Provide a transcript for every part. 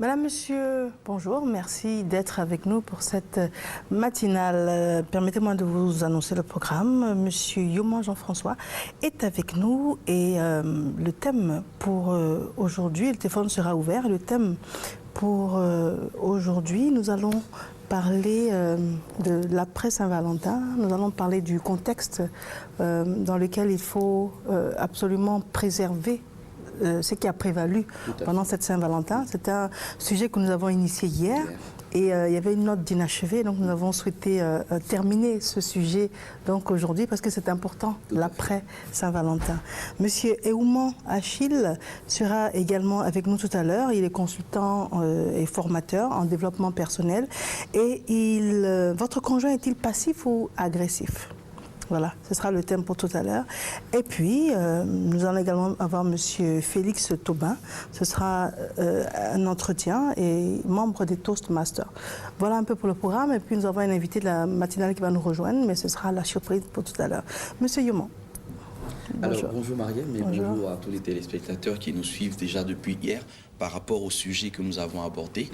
Madame, Monsieur, bonjour. Merci d'être avec nous pour cette matinale. Permettez-moi de vous annoncer le programme. Monsieur Yoman Jean-François est avec nous et le thème pour aujourd'hui, le téléphone sera ouvert. Le thème pour aujourd'hui, nous allons parler de l'après Saint-Valentin. Nous allons parler du contexte dans lequel il faut absolument préserver ce qui a prévalu pendant cette Saint-Valentin. C'est un sujet que nous avons initié hier et il y avait une note d'inachevé, donc nous avons souhaité terminer ce sujet donc aujourd'hui parce que c'est important, l'après Saint-Valentin. Monsieur Eouman Achille sera également avec nous tout à l'heure. Il est consultant et formateur en développement personnel. Et votre conjoint est-il passif ou agressif ? Voilà, ce sera le thème pour tout à l'heure. Et puis, nous allons également avoir M. Félix Taubin. Ce sera un entretien et membre des Toastmasters. Voilà un peu pour le programme. Et puis, nous avons un invité de la matinale qui va nous rejoindre, mais ce sera la surprise pour tout à l'heure. Monsieur Yoman. Alors, bonjour Marielle, mais bonjour à tous les téléspectateurs qui nous suivent déjà depuis hier par rapport au sujet que nous avons abordé.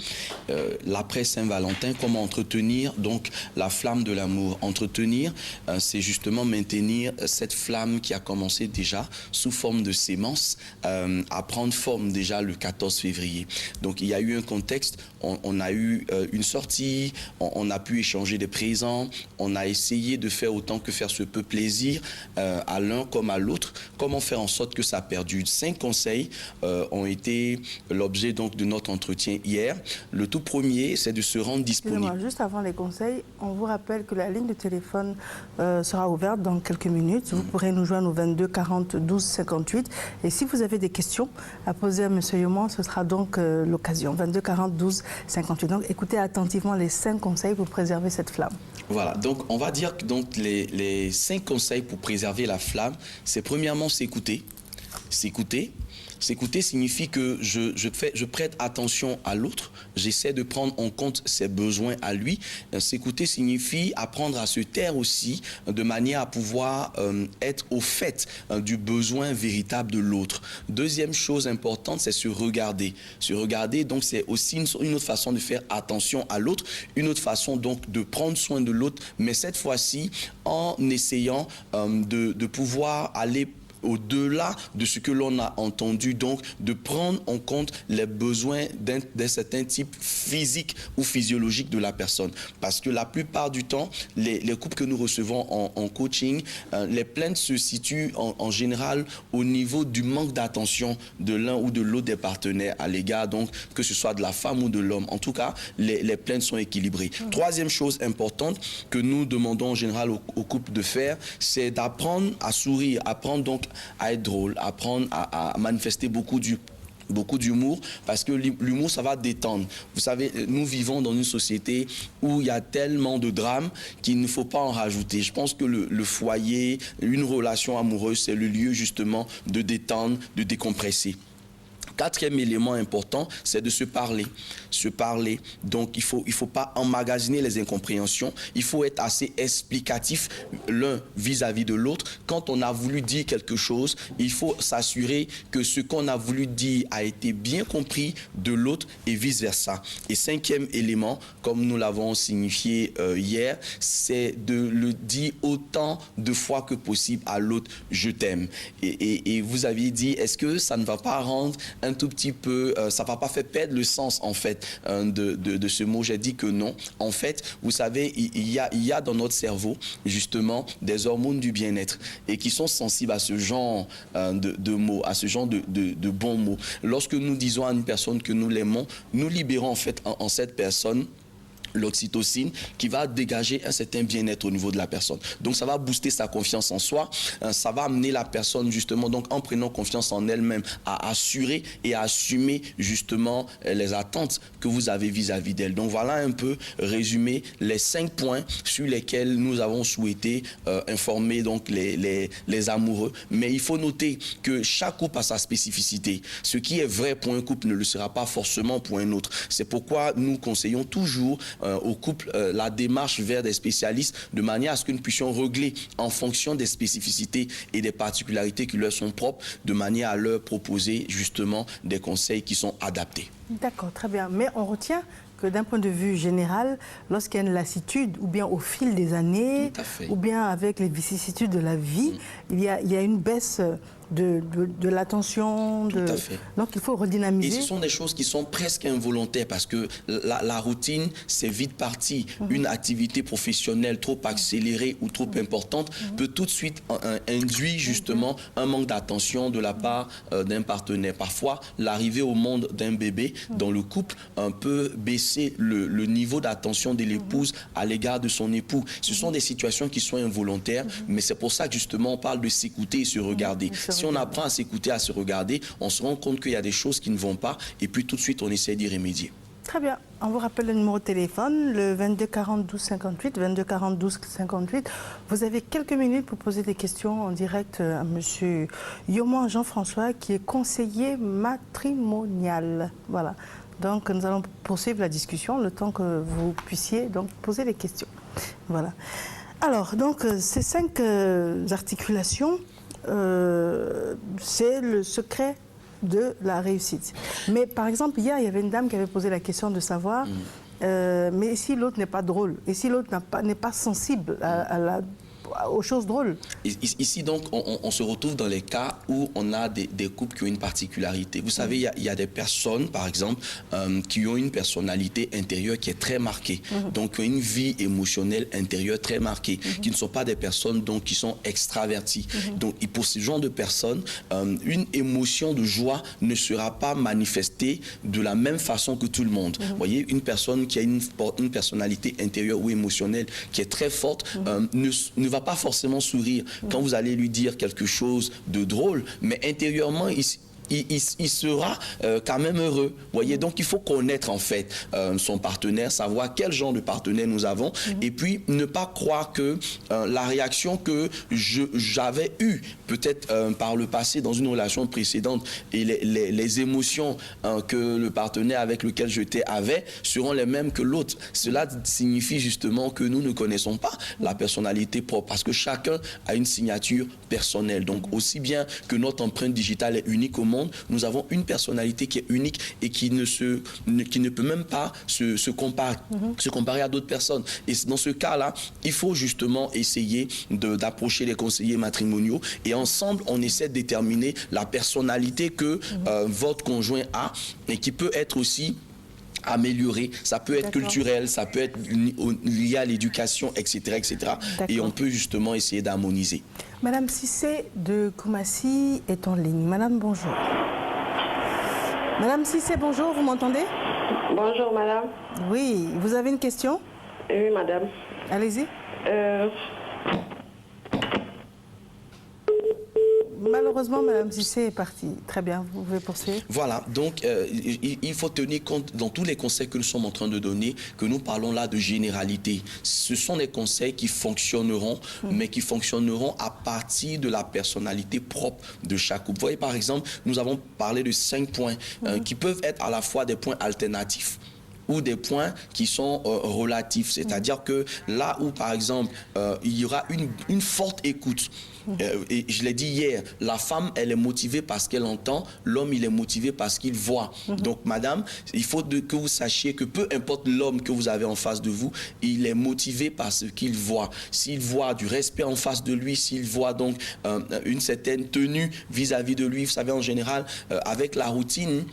L'après Saint-Valentin, comment entretenir donc la flamme de l'amour. Entretenir, c'est justement maintenir cette flamme qui a commencé déjà sous forme de sémence à prendre forme déjà le 14 février. Donc il y a eu un contexte, on a eu une sortie, on a pu échanger des présents, on a essayé de faire autant que faire se peut plaisir à l'un comme à l'autre. Comment faire en sorte que ça perdure. 5 conseils ont été l'objet donc de notre entretien hier. Le tout premier, c'est de se rendre disponible. Juste avant les conseils, on vous rappelle que la ligne de téléphone sera ouverte dans quelques minutes. Vous pourrez nous joindre au 22 40 12 58. Et si vous avez des questions à poser à M. Yoman, ce sera donc l'occasion. 22 40 12 58. Donc écoutez attentivement les 5 conseils pour préserver cette flamme. Voilà, donc on va dire que donc, les 5 conseils pour préserver la flamme, c'est premièrement s'écouter. S'écouter. S'écouter signifie que je prête attention à l'autre, j'essaie de prendre en compte ses besoins à lui. S'écouter signifie apprendre à se taire aussi, de manière à pouvoir être au fait du besoin véritable de l'autre. Deuxième chose importante, c'est se regarder. Se regarder, donc, c'est aussi une autre façon de faire attention à l'autre, une autre façon donc de prendre soin de l'autre, mais cette fois-ci en essayant de pouvoir aller au-delà de ce que l'on a entendu, donc de prendre en compte les besoins d'un certain type physique ou physiologique de la personne. Parce que la plupart du temps, les couples que nous recevons en coaching, les plaintes se situent en général au niveau du manque d'attention de l'un ou de l'autre des partenaires à l'égard, donc que ce soit de la femme ou de l'homme. En tout cas, les plaintes sont équilibrées. Troisième chose importante que nous demandons en général aux couples de faire, c'est d'apprendre à sourire, apprendre donc à être drôle, apprendre à manifester beaucoup d'humour, parce que l'humour, ça va détendre. Vous savez, nous vivons dans une société où il y a tellement de drames qu'il ne faut pas en rajouter. Je pense que le foyer, une relation amoureuse, c'est le lieu justement de détendre, de décompresser. Quatrième élément important, c'est de se parler. Se parler. Donc, il faut pas emmagasiner les incompréhensions. Il faut être assez explicatif l'un vis-à-vis de l'autre. Quand on a voulu dire quelque chose, il faut s'assurer que ce qu'on a voulu dire a été bien compris de l'autre et vice-versa. Et cinquième élément, comme nous l'avons signifié hier, c'est de le dire autant de fois que possible à l'autre, je t'aime. Et vous aviez dit, est-ce que ça ne va pas rendre un tout petit peu, ça va pas faire perdre le sens en fait de ce mot. J'ai dit que non. En fait, vous savez, il y a dans notre cerveau justement des hormones du bien-être et qui sont sensibles à ce genre de mots, à ce genre de bons mots. Lorsque nous disons à une personne que nous l'aimons, nous libérons en fait en cette personne l'oxytocine qui va dégager un certain bien-être au niveau de la personne. Donc ça va booster sa confiance en soi, ça va amener la personne justement, donc en prenant confiance en elle-même, à assurer et à assumer justement les attentes que vous avez vis-à-vis d'elle. Donc voilà un peu résumé les 5 points sur lesquels nous avons souhaité informer donc les amoureux. Mais il faut noter que chaque couple a sa spécificité. Ce qui est vrai pour un couple ne le sera pas forcément pour un autre. C'est pourquoi nous conseillons toujours au couple la démarche vers des spécialistes de manière à ce que nous puissions régler en fonction des spécificités et des particularités qui leur sont propres, de manière à leur proposer justement des conseils qui sont adaptés. D'accord, très bien. Mais on retient que d'un point de vue général, lorsqu'il y a une lassitude, ou bien au fil des années, ou bien avec les vicissitudes de la vie, il y a une baisse de l'attention. Donc il faut redynamiser. Et ce sont des choses qui sont presque involontaires parce que la routine, c'est vite parti. Une activité professionnelle trop accélérée ou trop importante peut tout de suite induire justement un manque d'attention de la part d'un partenaire. Parfois, l'arrivée au monde d'un bébé dans le couple peut baisser le niveau d'attention de l'épouse à l'égard de son époux. Ce sont des situations qui sont involontaires, mais c'est pour ça que justement on parle de s'écouter et se regarder. Si on apprend à s'écouter, à se regarder, on se rend compte qu'il y a des choses qui ne vont pas et puis tout de suite on essaie d'y remédier. Très bien. On vous rappelle le numéro de téléphone, le 22 40 12 58, 22 40 12 58. Vous avez quelques minutes pour poser des questions en direct à M. Yoman Jean-François, qui est conseiller matrimonial. Voilà. Donc nous allons poursuivre la discussion le temps que vous puissiez donc poser les questions. Voilà. Alors, donc, ces 5 articulations, c'est le secret de la réussite. Mais par exemple, hier, il y avait une dame qui avait posé la question de savoir, mais si l'autre n'est pas drôle, et si l'autre n'est pas sensible aux choses drôles. Ici, donc, on se retrouve dans les cas où on a des couples qui ont une particularité. Vous savez, il y a des personnes, par exemple, qui ont une personnalité intérieure qui est très marquée. Donc, une vie émotionnelle intérieure très marquée, qui ne sont pas des personnes donc, qui sont extraverties. Donc, et pour ce genre de personnes, une émotion de joie ne sera pas manifestée de la même façon que tout le monde. Vous voyez, une personne qui a une personnalité intérieure ou émotionnelle qui est très forte ne va pas forcément sourire quand vous allez lui dire quelque chose de drôle, mais intérieurement, il sera quand même heureux. Vous voyez, donc il faut connaître en fait son partenaire, savoir quel genre de partenaire nous avons et puis ne pas croire que la réaction que j'avais eue peut-être par le passé dans une relation précédente et les émotions que le partenaire avec lequel j'étais avait seront les mêmes que l'autre. Cela signifie justement que nous ne connaissons pas la personnalité propre parce que chacun a une signature personnelle. Donc aussi bien que notre empreinte digitale est unique au monde, nous avons une personnalité qui est unique et qui ne peut même pas se comparer à d'autres personnes. Et dans ce cas-là, il faut justement essayer d'approcher les conseillers matrimoniaux et ensemble, on essaie de déterminer la personnalité que votre conjoint a et qui peut être aussi amélioré, ça peut être culturel, ça peut être lié à l'éducation, etc., etc. Et on peut justement essayer d'harmoniser. Madame Cissé de Koumassi est en ligne. Madame, bonjour. Madame Cissé, bonjour, vous m'entendez? Bonjour, madame. Oui, vous avez une question? Oui, madame. Allez-y. Malheureusement, Madame Cissé est partie. Très bien, vous pouvez poursuivre. Voilà, donc il faut tenir compte dans tous les conseils que nous sommes en train de donner, que nous parlons là de généralité. Ce sont des conseils qui fonctionneront, mais qui fonctionneront à partir de la personnalité propre de chaque couple. Vous voyez, par exemple, nous avons parlé de 5 points qui peuvent être à la fois des points alternatifs ou des points qui sont relatifs. C'est-à-dire que là où, par exemple, il y aura une forte écoute, et je l'ai dit hier, la femme, elle est motivée parce qu'elle entend, l'homme, il est motivé parce qu'il voit. Donc, madame, il faut que vous sachiez que peu importe l'homme que vous avez en face de vous, il est motivé par ce qu'il voit. S'il voit du respect en face de lui, s'il voit donc une certaine tenue vis-à-vis de lui, vous savez, en général, avec la routine,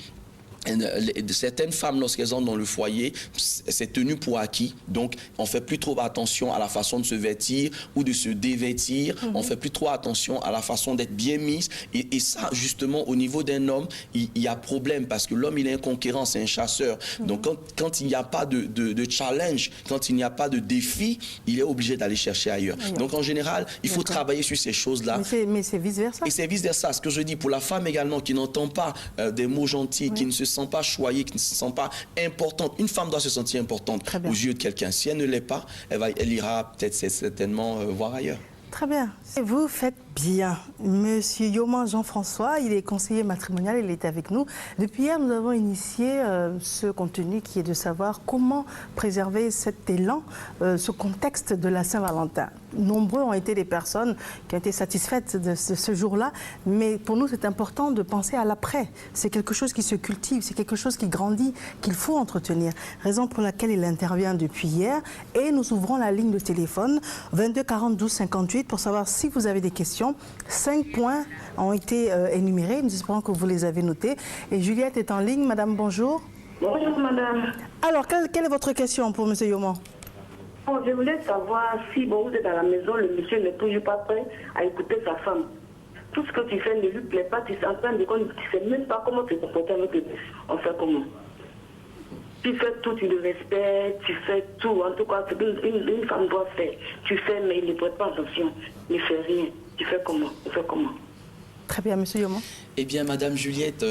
certaines femmes, lorsqu'elles entrent dans le foyer, c'est tenu pour acquis. Donc, on ne fait plus trop attention à la façon de se vêtir ou de se dévêtir. On ne fait plus trop attention à la façon d'être bien mise. Et ça, justement, au niveau d'un homme, il y a problème parce que l'homme, il est un conquérant, c'est un chasseur. Donc, quand il n'y a pas de challenge, quand il n'y a pas de défi, il est obligé d'aller chercher ailleurs. Donc, en général, il faut travailler sur ces choses-là. Mais c'est vice-versa. Et c'est vice-versa. Ce que je dis pour la femme également, qui n'entend pas des mots gentils, qui ne se sent pas choyée, qui ne se sent pas importante. Une femme doit se sentir importante aux yeux de quelqu'un. Si elle ne l'est pas, elle ira peut-être certainement voir ailleurs. Très bien. Vous faites Bien. Monsieur Yoman Jean-François, il est conseiller matrimonial, il est avec nous. Depuis hier, nous avons initié ce contenu qui est de savoir comment préserver cet élan, ce contexte de la Saint-Valentin. Nombreux ont été les personnes qui ont été satisfaites de ce jour-là, mais pour nous, c'est important de penser à l'après. C'est quelque chose qui se cultive, c'est quelque chose qui grandit, qu'il faut entretenir. Raison pour laquelle il intervient depuis hier. Et nous ouvrons la ligne de téléphone 22 40 12 58 pour savoir si vous avez des questions. 5 points ont été énumérés. Nous espérons que vous les avez notés. Et Juliette est en ligne. Madame, bonjour. Bonjour, madame. Alors, quelle est votre question pour M. Yoman? Bon, je voulais savoir si vous êtes à la maison, le monsieur n'est toujours pas prêt à écouter sa femme. Tout ce que tu fais ne lui plaît pas, tu es en train de tu ne sais même pas comment te comporter avec lui. On fait comment? Tu fais tout, tu le respectes, tu fais tout. En tout cas, ce qu'une femme doit faire. Tu fais, mais il ne prête pas attention. Il ne fait rien. Tu fais comment? On fait comment? Très bien, M. Yoman. Eh bien, Madame Juliette,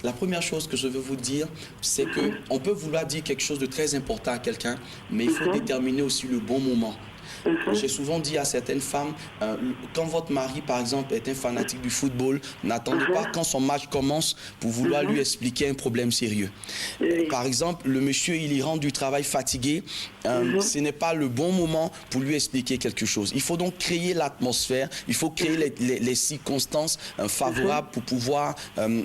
la première chose que je veux vous dire, c'est qu'on peut vouloir dire quelque chose de très important à quelqu'un, mais il faut déterminer aussi le bon moment. J'ai souvent dit à certaines femmes, quand votre mari, par exemple, est un fanatique du football, n'attendez pas quand son match commence pour vouloir lui expliquer un problème sérieux. Par exemple, le monsieur, il rentre du travail fatigué, ce n'est pas le bon moment pour lui expliquer quelque chose. Il faut donc créer l'atmosphère, il faut créer les circonstances favorables pour pouvoir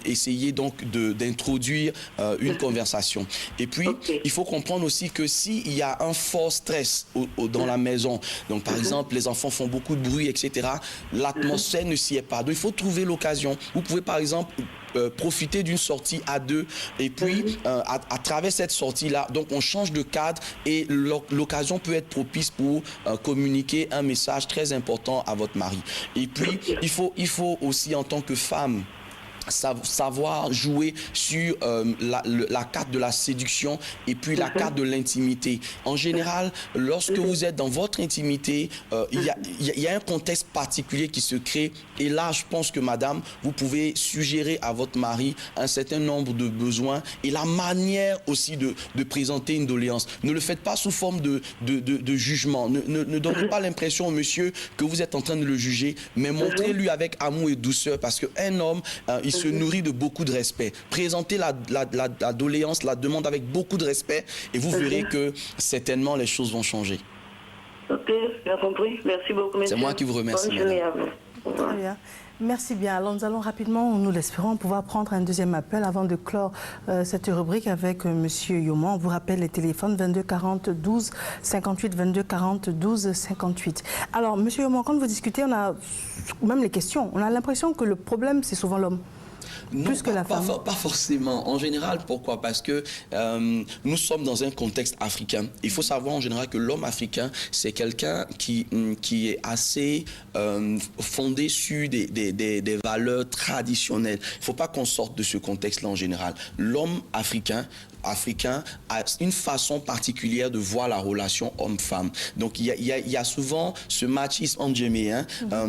essayer donc d'introduire une conversation. Et puis, il faut comprendre aussi que s'il y a un fort stress dans la maison, donc par exemple les enfants font beaucoup de bruit, etc., l'atmosphère ne s'y est pas. Donc il faut trouver l'occasion. Vous pouvez par exemple profiter d'une sortie à deux et puis à travers cette sortie-là, donc on change de cadre et l'occasion peut être propice pour communiquer un message très important à votre mari. Et puis il faut aussi en tant que femme savoir jouer sur la carte de la séduction et puis la carte de l'intimité. En général, lorsque vous êtes dans votre intimité, il y a un contexte particulier qui se crée et là, je pense que madame, vous pouvez suggérer à votre mari un certain nombre de besoins et la manière aussi de présenter une doléance. Ne le faites pas sous forme de jugement. Ne donnez pas l'impression au monsieur que vous êtes en train de le juger, mais montrez-lui avec amour et douceur parce qu'un homme, il se nourrit de beaucoup de respect. Présentez la doléance, la demande avec beaucoup de respect et vous verrez que certainement les choses vont changer. Ok, bien compris. Merci beaucoup, monsieur. C'est moi qui vous remercie. Bonne journée à vous. Au revoir. Très bien. Merci bien. Alors nous allons rapidement, nous l'espérons, pouvoir prendre un deuxième appel avant de clore cette rubrique avec Monsieur Yoman. On vous rappelle les téléphones 22 40 12 58, 22 40 12 58. Alors Monsieur Yoman, quand vous discutez, on a même les questions. On a l'impression que le problème, c'est souvent l'homme. Non, plus que la femme. Pas forcément. En général, pourquoi? Parce que nous sommes dans un contexte africain. Il faut savoir en général que l'homme africain, c'est quelqu'un qui est assez fondé sur des valeurs traditionnelles. Il ne faut pas qu'on sorte de ce contexte-là en général. L'homme africain a une façon particulière de voir la relation homme-femme. Donc, il y a souvent ce machisme endémique,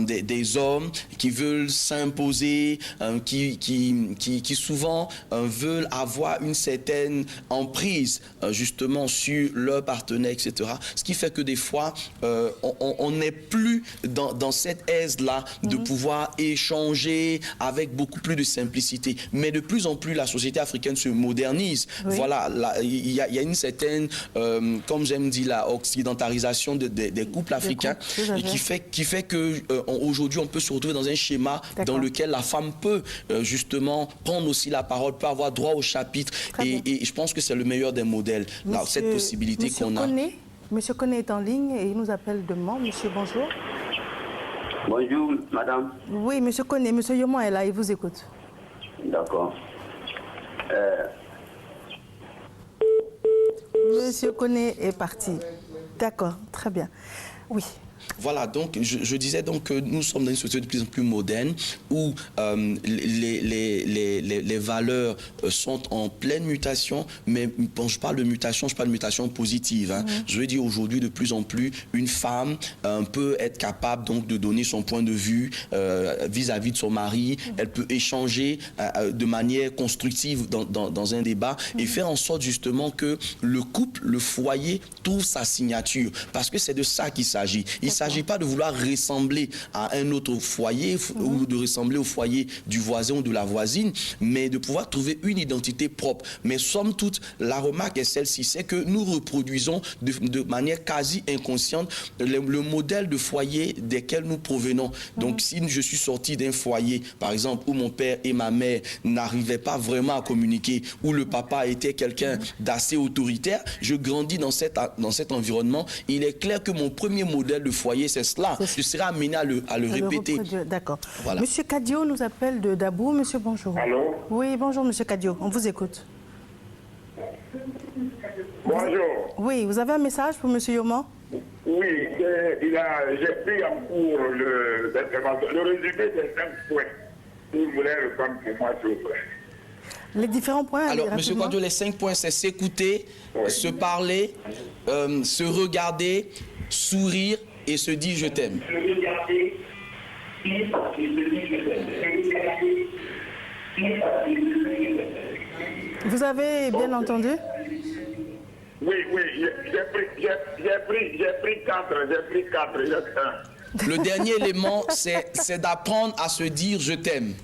des hommes qui veulent s'imposer, qui souvent veulent avoir une certaine emprise justement sur leur partenaire, etc. Ce qui fait que des fois, on n'est plus dans cette aise-là de pouvoir échanger avec beaucoup plus de simplicité. Mais de plus en plus, la société africaine se modernise. Oui. Voilà, il y a une certaine, comme j'aime dire, la occidentalisation des couples africains et qui fait que aujourd'hui on peut se retrouver dans un schéma dans lequel la femme peut justement prendre aussi la parole, peut avoir droit au chapitre et je pense que c'est le meilleur des modèles, cette possibilité qu'on a. Monsieur Koné est en ligne et il nous appelle de Mans. Monsieur, bonjour. Bonjour, madame. Oui, monsieur Koné, monsieur Yoman est là, il vous écoute. D'accord. Monsieur Koné est parti. D'accord, très bien. Oui. Voilà, donc je disais donc que nous sommes dans une société de plus en plus moderne où les valeurs sont en pleine mutation, mais quand je parle de mutation, je parle de mutation positive. Hein. Je veux dire aujourd'hui de plus en plus, une femme peut être capable donc de donner son point de vue vis-à-vis de son mari. Elle peut échanger de manière constructive dans un débat et faire en sorte justement que le couple, le foyer trouve sa signature parce que c'est de ça qu'il s'agit. Il ne s'agit pas de vouloir ressembler à un autre foyer ou de ressembler au foyer du voisin ou de la voisine, mais de pouvoir trouver une identité propre. Mais somme toute, la remarque est celle-ci, c'est que nous reproduisons de manière quasi inconsciente le modèle de foyer desquels nous provenons. Donc si je suis sorti d'un foyer, par exemple, où mon père et ma mère n'arrivaient pas vraiment à communiquer, où le papa était quelqu'un d'assez autoritaire, je grandis dans cet environnement. Il est clair que mon premier modèle de foyer, c'est cela. Je serai amené à le répéter. D'accord. Voilà. Monsieur Kadio nous appelle de Dabou. Monsieur, bonjour. Allô? Oui, bonjour, monsieur Kadio. On vous écoute. Bonjour. Oui, vous avez un message pour monsieur Yoman? Oui, j'ai pris en cours le résumé des 5 points. Si vous voulez répondre pour moi, s'il vous plaît. Les différents points. Alors, allez, monsieur rapidement. Kadio, les 5 points, c'est s'écouter, Oui. se parler, se regarder, sourire et se dire je t'aime. Vous avez bien entendu? Oui, j'ai pris 4, j'ai un. Le dernier élément, c'est d'apprendre à se dire je t'aime.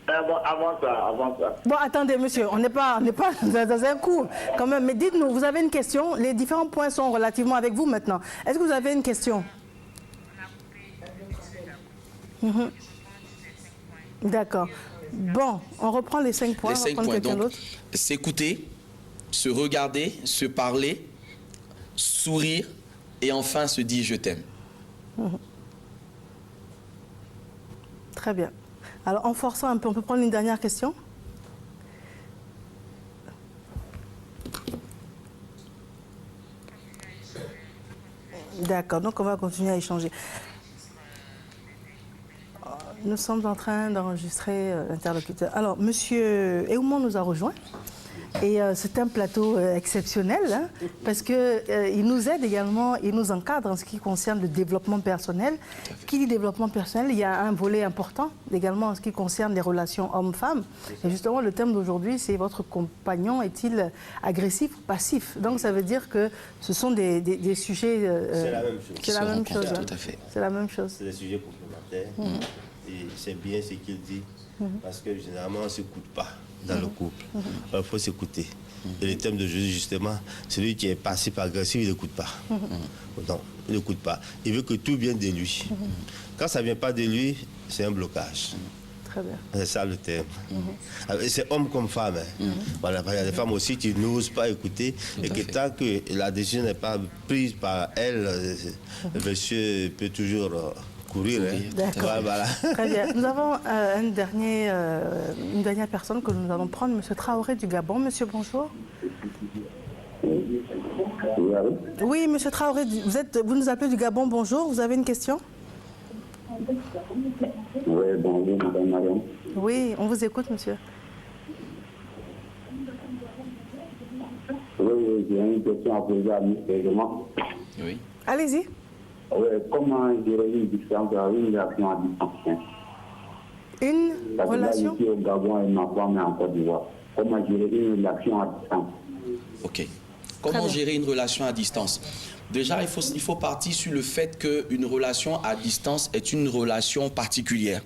Avant ça. Bon, attendez, monsieur, on n'est pas dans un cours quand même. Mais dites-nous, vous avez une question? Les différents points sont relativement avec vous maintenant. Est-ce que vous avez une question? D'accord. Bon, on reprend les 5 points. Les 5 on va prendre points, quelqu'un donc, d'autre. s'écouter, se regarder, se parler, sourire et enfin se dire je t'aime. Très bien. Alors, en forçant un peu, on peut prendre une dernière question? D'accord, donc on va continuer à échanger. Nous sommes en train d'enregistrer l'interlocuteur. Alors, monsieur Eouman nous a rejoint. Et c'est un plateau exceptionnel, hein, parce qu'il nous aide également, il nous encadre en ce qui concerne le développement personnel. Qui dit développement personnel, il y a un volet important également en ce qui concerne les relations hommes-femmes. Et justement, le thème d'aujourd'hui, c'est votre compagnon est-il agressif ou passif? Donc ça veut dire que ce sont des sujets... c'est la même chose. C'est la même chose. Tout à fait. C'est la même chose. C'est des sujets complémentaires. Et c'est bien ce qu'il dit, parce que généralement, on ne s'écoute pas dans le couple. Il faut s'écouter. Et le thème de Jésus, justement, celui qui est passif agressif, il n'écoute pas. Non, il n'écoute pas. Il veut que tout vienne de lui. Quand ça ne vient pas de lui, c'est un blocage. Très bien. C'est ça le thème. C'est homme comme femme. Voilà, il y a des femmes aussi qui n'osent pas écouter et que tant que la décision n'est pas prise par elle, le monsieur peut toujours courir. D'accord. Voilà. Très bien. Nous avons une dernière personne que nous allons prendre, monsieur Traoré du Gabon. Monsieur, bonjour. Oui, monsieur Traoré, vous nous appelez du Gabon, bonjour. Vous avez une question? Oui, bonjour, madame. Oui, on vous écoute, monsieur. Oui, j'ai une question à poser à M. Réglement. Oui. Allez-y. Oui, comment gérer une distance, une relation à distance? Une Parce que là, relation? je suis au Gabon et ma femme est en Côte d'Ivoire. Comment gérer une relation à distance? Ok. Comment gérer une relation à distance? Déjà, il faut partir sur le fait qu'une relation à distance est une relation particulière.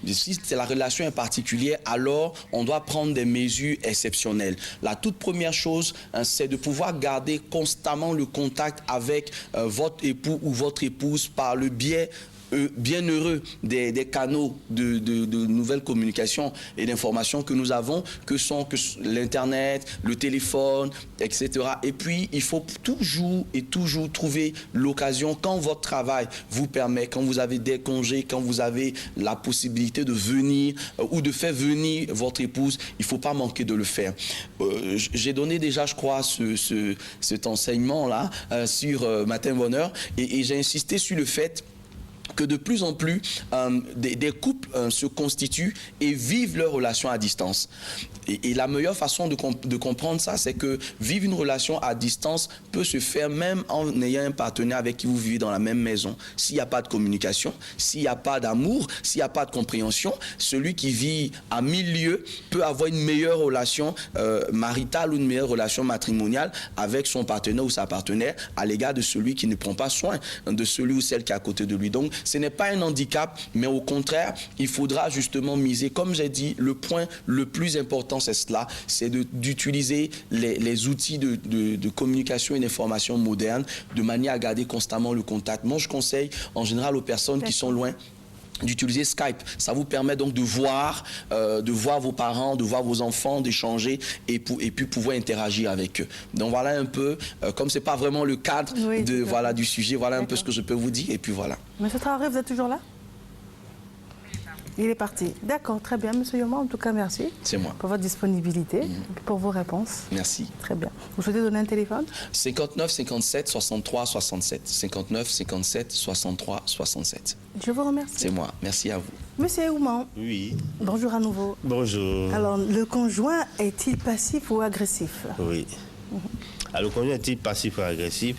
Si la relation est particulière, alors on doit prendre des mesures exceptionnelles. La toute première chose, c'est de pouvoir garder constamment le contact avec votre époux ou votre épouse par le biais bienheureux des canaux de nouvelles communications et d'informations que nous avons, que sont l'Internet, le téléphone, etc. Et puis, il faut toujours trouver l'occasion, quand votre travail vous permet, quand vous avez des congés, quand vous avez la possibilité de venir ou de faire venir votre épouse, il ne faut pas manquer de le faire. J'ai donné déjà, je crois, cet enseignement-là sur Matin Bonheur et j'ai insisté sur le fait que de plus en plus des couples se constituent et vivent leur relation à distance. Et la meilleure façon de comprendre ça, c'est que vivre une relation à distance peut se faire même en ayant un partenaire avec qui vous vivez dans la même maison. S'il n'y a pas de communication, s'il n'y a pas d'amour, s'il n'y a pas de compréhension, celui qui vit à 1000 lieues peut avoir une meilleure relation maritale ou une meilleure relation matrimoniale avec son partenaire ou sa partenaire à l'égard de celui qui ne prend pas soin de celui ou celle qui est à côté de lui. Donc, ce n'est pas un handicap, mais au contraire, il faudra justement miser. Comme j'ai dit, le point le plus important, c'est cela, c'est d'utiliser les outils de communication et d'information modernes de manière à garder constamment le contact. Moi, je conseille en général aux personnes qui sont loin d'utiliser Skype. Ça vous permet donc de voir vos parents, de voir vos enfants, d'échanger et puis pouvoir interagir avec eux. Donc voilà un peu, comme c'est pas vraiment le cadre du sujet, voilà un peu ce que je peux vous dire et puis voilà. Monsieur Traoré, vous êtes toujours là? Il est parti. D'accord, très bien. Monsieur Yoma, en tout cas, merci. C'est moi. Pour votre disponibilité, et pour vos réponses. Merci. Très bien. Vous souhaitez donner un téléphone? 59 57 63 67. 59 57 63 67. Je vous remercie. C'est moi. Merci à vous. Monsieur Ouman. Oui. Bonjour à nouveau. Bonjour. Alors, le conjoint est-il passif ou agressif? Oui. Alors, le conjoint est-il passif ou agressif?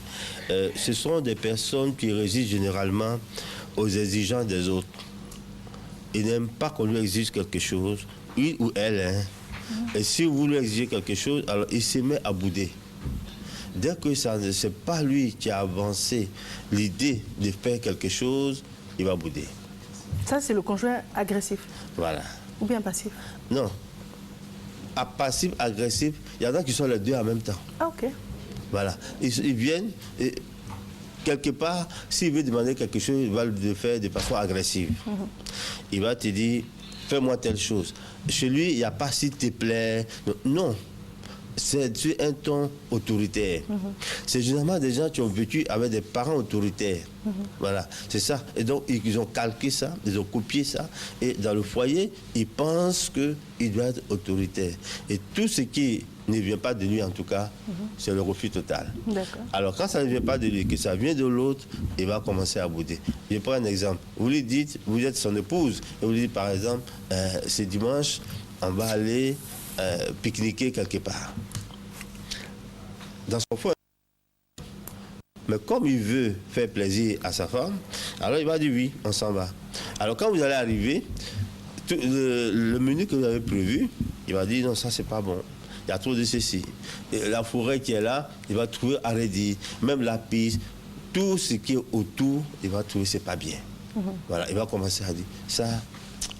Ce sont des personnes qui résistent généralement aux exigences des autres. Il n'aime pas qu'on lui exige quelque chose, il ou elle. Hein. Et si vous lui exigez quelque chose, alors il se met à bouder. Dès que ce n'est pas lui qui a avancé l'idée de faire quelque chose, il va bouder. Ça, c'est le conjoint agressif. Voilà. Ou bien passif? Non. À passif, agressif, il y en a qui sont les deux en même temps. Ah, ok. Voilà. Ils viennent... Et, quelque part, s'il veut demander quelque chose, il va le faire de façon agressive. Il va te dire, fais-moi telle chose. Chez lui, il n'y a pas s'il te plaît. Non. C'est un ton autoritaire. C'est généralement des gens qui ont vécu avec des parents autoritaires. Voilà, c'est ça. Et donc, ils ont calqué ça, ils ont copié ça. Et dans le foyer, ils pensent qu'il doit être autoritaire. Et tout ce qui ne vient pas de lui, en tout cas, c'est le refus total. Alors, quand ça ne vient pas de lui, que ça vient de l'autre, il va commencer à bouder. Je prends un exemple. Vous lui dites, vous êtes son épouse, et vous lui dites, par exemple, c'est dimanche, on va aller pique-niquer quelque part. Dans son foyer. Mais comme il veut faire plaisir à sa femme, alors il va dire oui, on s'en va. Alors quand vous allez arriver, le menu que vous avez prévu, il va dire non, ça c'est pas bon. Il y a trop de ceci. Et la forêt qui est là, il va trouver à redire. Même la piste, tout ce qui est autour, il va trouver c'est pas bien. Voilà, il va commencer à dire ça.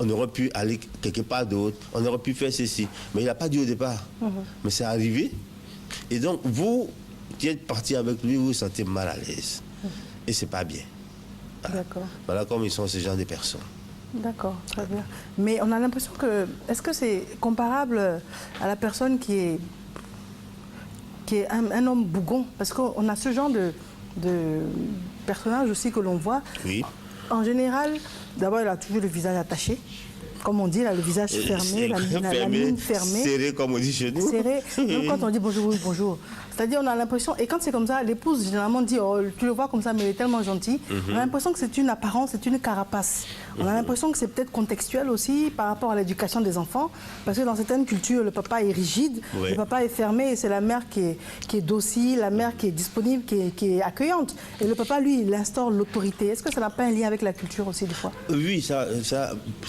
On aurait pu aller quelque part d'autre, on aurait pu faire ceci. Mais il n'a pas dit au départ. Mais c'est arrivé. Et donc, vous qui êtes parti avec lui, vous vous sentez mal à l'aise. Et c'est pas bien. Voilà. Voilà comme ils sont ces gens de personnes. D'accord, très bien. Mais on a l'impression que... Est-ce que c'est comparable à la personne qui est un homme bougon? Parce qu'on a ce genre de personnage aussi que l'on voit. Oui. En général, d'abord, il a toujours le visage attaché. Comme on dit, là, le visage fermé, la mine fermée. Serré, comme on dit chez nous. Serré. Même quand on dit bonjour, oui, bonjour. C'est-à-dire, on a l'impression, et quand c'est comme ça, l'épouse généralement dit, oh, tu le vois comme ça, mais il est tellement gentil. On a l'impression que c'est une apparence, c'est une carapace. On a l'impression que c'est peut-être contextuel aussi par rapport à l'éducation des enfants. Parce que dans certaines cultures, le papa est rigide, le papa est fermé, et c'est la mère qui est docile, la mère qui est disponible, qui est accueillante. Et le papa, lui, il instaure l'autorité. Est-ce que ça n'a pas un lien avec la culture aussi, des fois? Oui, ça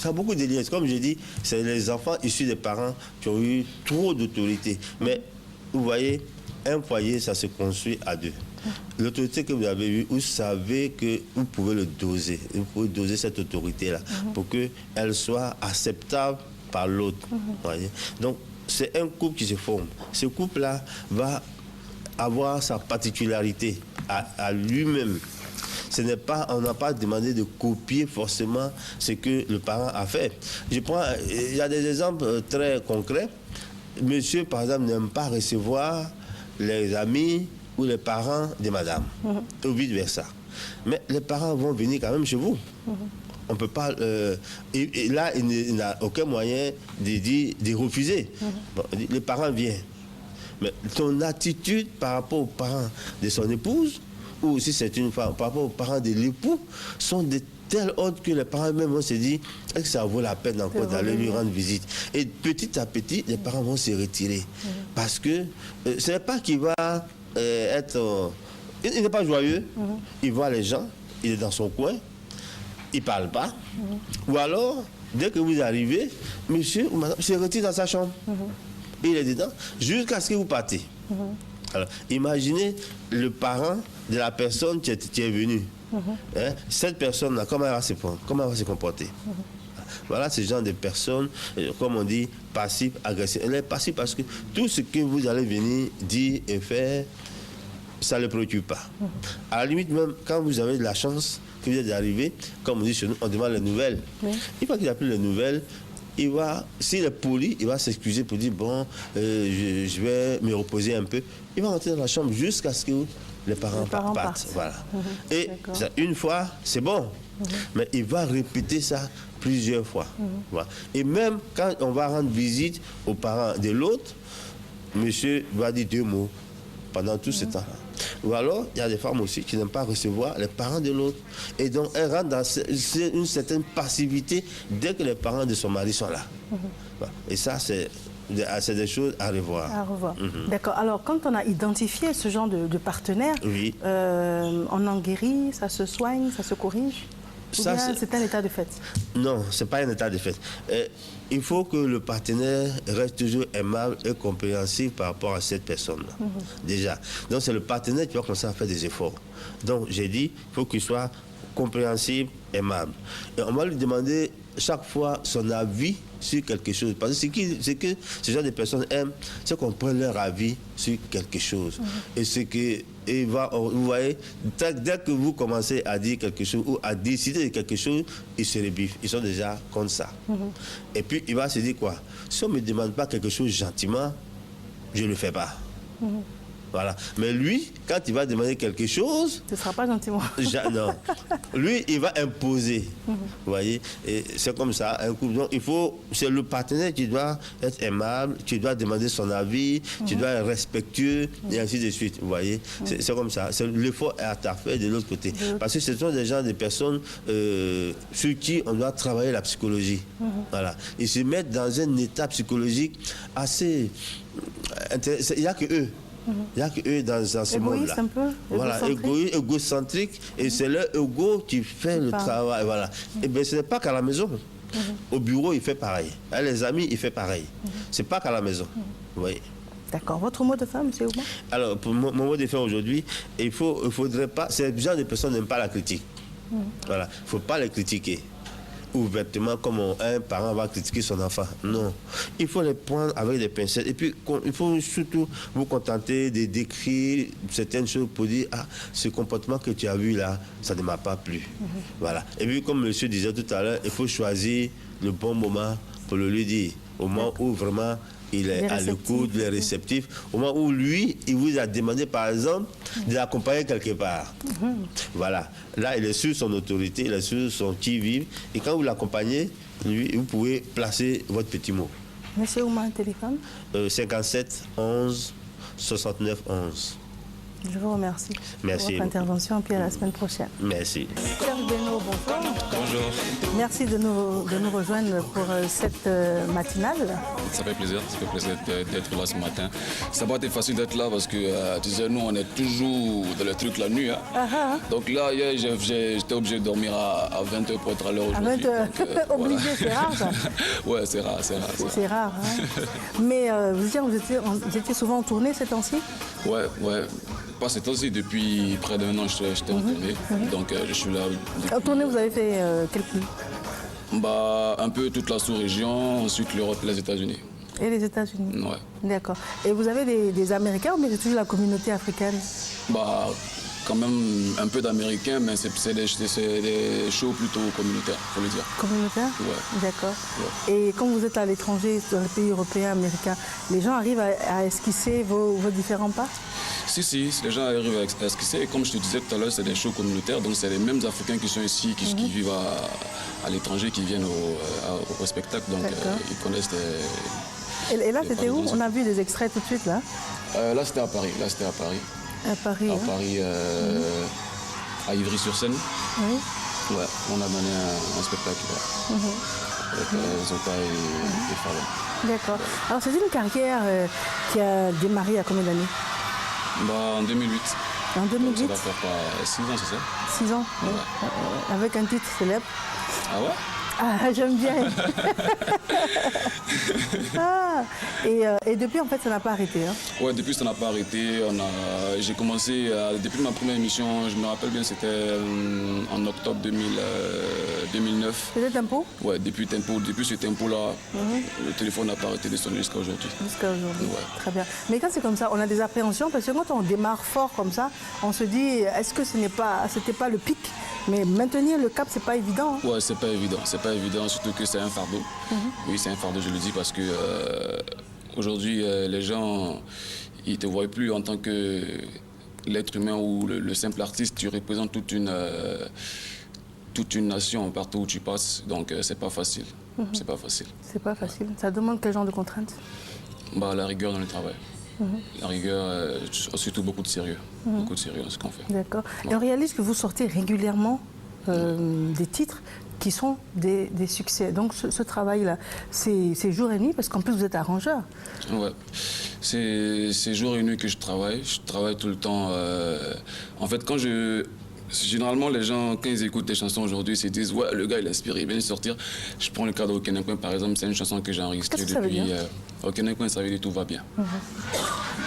a beaucoup de liens. Comme je dis, c'est les enfants issus des parents qui ont eu trop d'autorité. Mais vous voyez, un foyer, ça se construit à deux. L'autorité que vous avez eue, vous savez que vous pouvez le doser. Vous pouvez doser cette autorité-là pour qu'elle soit acceptable par l'autre. Donc, c'est un couple qui se forme. Ce couple-là va avoir sa particularité à lui-même. On n'a pas demandé de copier forcément ce que le parent a fait. Il y a des exemples très concrets. Monsieur, par exemple, n'aime pas recevoir les amis ou les parents de madame, ou vice-versa. Mais les parents vont venir quand même chez vous. On ne peut pas... et là, il n'a aucun moyen de refuser. Bon, les parents viennent. Mais ton attitude par rapport aux parents de son épouse, ou si c'est une femme, par rapport aux parents de l'époux, sont de tel ordre que les parents même vont se dire, est-ce que ça vaut la peine encore d'aller lui rendre visite? Et petit à petit, les parents vont se retirer. Parce que ce n'est pas qu'il va être... il n'est pas joyeux, il voit les gens, il est dans son coin, il ne parle pas. Ou alors, dès que vous arrivez, monsieur ou madame se retire dans sa chambre. Et il est dedans jusqu'à ce que vous partez. Alors, imaginez le parent de la personne qui est venue. Hein? Cette personne-là, comment elle va se comporter? Voilà ce genre de personnes, comme on dit, passives, agressives. Elle est passive parce que tout ce que vous allez venir dire et faire, ça ne le préoccupe pas. À la limite, même quand vous avez de la chance que vous êtes arrivé, comme on dit chez nous, on demande les nouvelles. Une fois qu'il a pris les nouvelles, il va, s'il est poli, il va s'excuser pour dire, bon, je vais me reposer un peu. Il va rentrer dans la chambre jusqu'à ce que les parents partent. Voilà. Et ça, une fois, c'est bon. Mais il va répéter ça plusieurs fois. Voilà. Et même quand on va rendre visite aux parents de l'autre, monsieur va dire 2 mots pendant tout ce temps-là. Ou alors, il y a des femmes aussi qui n'aiment pas recevoir les parents de l'autre. Et donc, elles rentrent dans une certaine passivité dès que les parents de son mari sont là. Voilà. Et ça, c'est des choses à revoir. À revoir. D'accord. Alors, quand on a identifié ce genre de partenaire, on en guérit, ça se soigne, ça se corrige? Ou bien c'est un état de fait? Non, ce n'est pas un état de fait. Il faut que le partenaire reste toujours aimable et compréhensif par rapport à cette personne-là. Déjà. Donc, c'est le partenaire qui va commencer à faire des efforts. Donc, j'ai dit, il faut qu'il soit compréhensible, aimable. Et on va lui demander chaque fois son avis sur quelque chose. Parce que ce que ce genre de personnes aiment, c'est qu'on prenne leur avis sur quelque chose. Et ce que vous voyez, dès que vous commencez à dire quelque chose ou à décider de quelque chose, ils se rebiffent. Ils sont déjà contre ça. Et puis, il va se dire quoi? Si on ne me demande pas quelque chose gentiment, je ne le fais pas. Voilà. Mais lui, quand il va demander quelque chose... Ce ne sera pas gentiment. Non. Lui, il va imposer. Vous voyez? Et c'est comme ça, un couple. Donc, c'est le partenaire qui doit être aimable, qui doit demander son avis, qui doit être respectueux, et ainsi de suite. Vous voyez? C'est comme ça. L'effort est à faire de l'autre côté. Parce que ce sont des gens, des personnes sur qui on doit travailler la psychologie. Voilà. Ils se mettent dans un état psychologique assez... Il n'y a que eux. Il n'y a qu'eux dans ce monde-là. Un peu, voilà, égocentrique, et c'est leur ego qui fait le travail. Voilà. Et bien, ce n'est pas qu'à la maison. Au bureau, il fait pareil. Avec les amis, il fait pareil. Ce n'est pas qu'à la maison. Vous voyez. D'accord. Votre mot de fin, M. Ouma? Alors, pour mon mot de fin aujourd'hui, il faudrait pas. Ces gens de personnes n'aiment pas la critique. Voilà. Il ne faut pas les critiquer ouvertement comme un parent va critiquer son enfant. Non. Il faut les prendre avec des pincettes. Et puis, il faut surtout vous contenter de décrire certaines choses pour dire, ah, ce comportement que tu as vu là, ça ne m'a pas plu. Voilà. Et puis, comme monsieur disait tout à l'heure, il faut choisir le bon moment pour le lui dire. Au moment où vraiment il est à l'écoute, il est réceptif. Au moment où lui, il vous a demandé, par exemple, de l'accompagner quelque part. Voilà. Là, il est sur son autorité, il est sur son qui-vive. Et quand vous l'accompagnez, lui, vous pouvez placer votre petit mot. Monsieur Ouma, un téléphone 57 11 69 11. Je vous remercie pour votre intervention et puis à la semaine prochaine. Merci. Serge Beno, bonjour. Bonjour. Merci de nous rejoindre pour cette matinale. Ça fait plaisir d'être là ce matin. Ça n'a pas été facile d'être là parce que, tu sais, nous, on est toujours dans le truc la nuit. Hein. Donc là, hier, j'étais obligé de dormir à 20h pour être à l'heure aujourd'hui. Obligé, voilà. C'est rare, ça. Ouais, c'est rare. C'est rare. Hein. Mais vous étiez souvent en tournée ces temps-ci? Ouais. Pas ces temps-ci, depuis près d'un an, j'étais en tournée. Donc je suis là. En tournée, vous avez fait quel pays? Un peu toute la sous-région, ensuite l'Europe et les États-Unis. Et les États-Unis? Ouais. D'accord. Et vous avez des Américains ou bien c'est toujours la communauté africaine? Quand même un peu d'Américains, mais c'est des shows plutôt communautaires, faut le dire. Communautaires? Ouais. D'accord. Ouais. Et quand vous êtes à l'étranger, dans les pays européens, américains, les gens arrivent à esquisser vos différents pas? Si, les gens arrivent à esquisser. Comme je te disais tout à l'heure, c'est des shows communautaires, donc c'est les mêmes Africains qui sont ici, qui vivent à l'étranger, qui viennent au spectacle, donc ils connaissent des... Et là, c'était où? On a vu des extraits tout de suite, là? Là, c'était à Paris. À Paris, à Ivry-sur-Seine. Oui. Ouais, on a donné un spectacle avec Zoka et Farley. D'accord. Alors, c'est une carrière qui a démarré à combien d'années? En 2008. En 2008? Donc, ça va faire 6 ans, c'est ça? 6 ans, ouais. Avec un titre célèbre. Ah ouais? Ah, j'aime bien. Et depuis, en fait, ça n'a pas arrêté. Hein. Ouais, depuis, ça n'a pas arrêté. J'ai commencé, depuis ma première émission, je me rappelle bien, c'était en octobre 2009. C'était Tempo? Ouais, depuis ce Tempo-là, le téléphone n'a pas arrêté de sonner jusqu'à aujourd'hui. Jusqu'à aujourd'hui, ouais. Très bien. Mais quand c'est comme ça, on a des appréhensions, parce que quand on démarre fort comme ça, on se dit, est-ce que c'était pas le pic? Mais maintenir le cap, c'est pas évident. Hein. Ouais, c'est pas évident. C'est pas évident, surtout que c'est un fardeau. Oui, c'est un fardeau, je le dis, parce que aujourd'hui, les gens, ils te voient plus en tant que l'être humain ou le simple artiste. Tu représentes toute une nation partout où tu passes. Donc, c'est pas facile. C'est pas facile. C'est pas facile. Ça demande quel genre de contraintes? La rigueur dans le travail. La rigueur, surtout beaucoup de sérieux. Beaucoup de sérieux dans ce qu'on fait. D'accord. Et on réalise que vous sortez régulièrement des titres qui sont des succès. Donc ce travail-là, c'est jour et nuit, parce qu'en plus vous êtes arrangeur. Ouais, c'est jour et nuit que je travaille. Je travaille tout le temps. En fait, généralement, les gens, quand ils écoutent des chansons aujourd'hui, ils se disent « Ouais, le gars, il est inspiré, il vient de sortir. » Je prends le cas de Okenenkwen, par exemple, c'est une chanson que j'ai enregistrée depuis... Qu'est-ce que ça veut dire? Okenenkwen, ça veut dire « Tout va bien ».